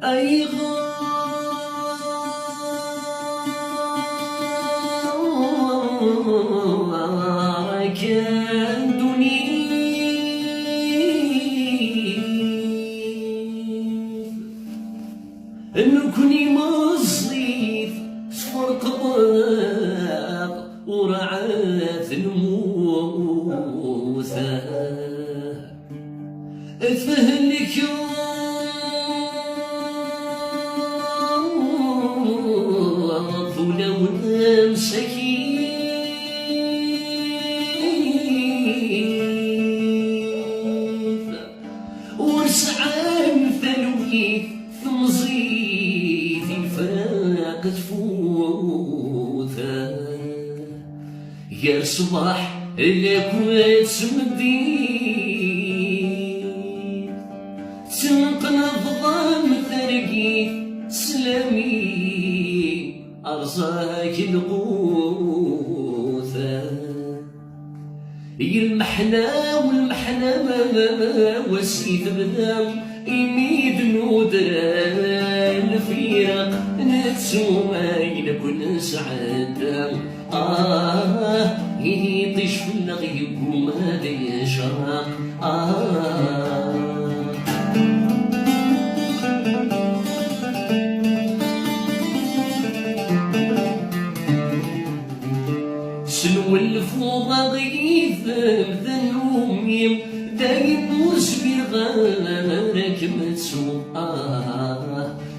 أي كان دوني نكوني مصيف صفر قباق ورعاث الموثى فهلك ظلم مسكين ورسعان ثلوي ثمزيد الفراق تفوثا يا صباح لك وتسمدين تنقنض ضام ثرقي سلامي أرزاك الغوثا المحنى والمحنى وسيد بدا يميد نودران الفياق نتسومين كل سعادة يطيش في الغيب وما يشرق سلو الفوضى ضيف ذنومي دايم وسبي غارك متسوق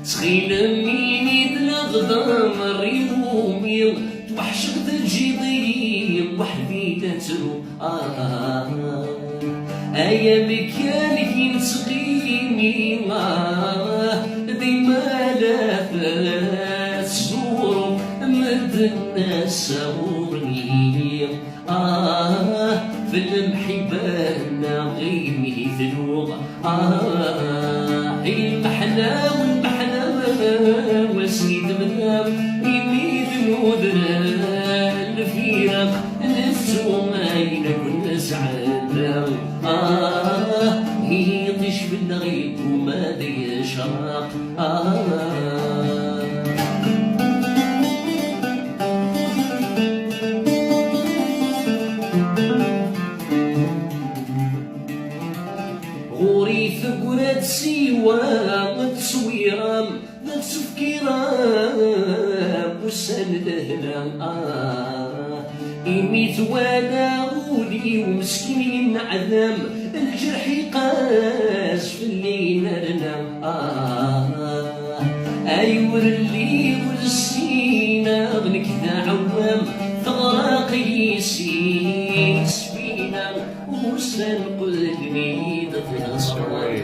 سخيل ميني دلغضام الريومي توحشق تجيضي وحدي تترو ايا مكانك ينسقيني ديما لا تزورو مد الناس سورني في المحبان غيمي ذنوب المحنى والمحنى وسيد منام يميد نودنا الفياق نسومين كل سعادة يطيش بالغيب وما يشرق غوري ثقرات سيوا متصويرام نتسفكيرام وسان لهنا إميت وانا غولي ومسكين عذام الجرح يقاس في الليل نرنام أيور اللي والسينا غنك عوام ثغراق يسين سفينة وسان قلبي فيها صراي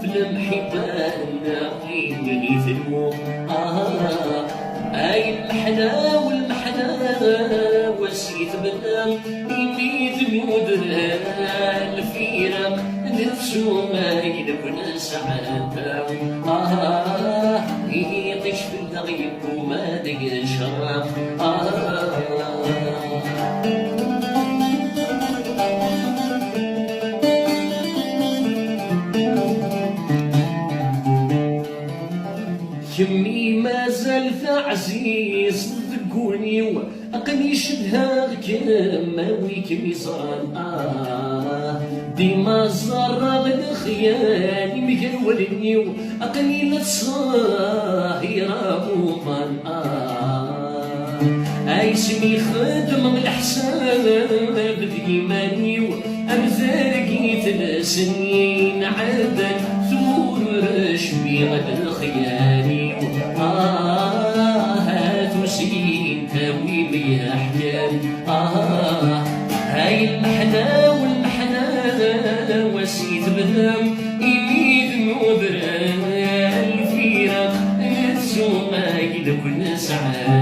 في المحبان غيمني في الموت أي المحنى والمحنى وسيت بنام يميت نودنا الفيرة نفسه ما يدفن سعادة يطيش في الغيب وما يشرق كمي ما زال عزيز ذقوني وأقني شدها كما ويكمي صان ديما زرب الخيال مقرولني وأقني للصاهرة موطن أي سمي خدم الحساب بديماني وأمثالقيت السنين عادا ثور رشبي الخيالي هاتو سين تاوي بيا حكام هاي المحنى والمحنى وسيت بنام يميد نودران الفيرة نتسوما كل سعادة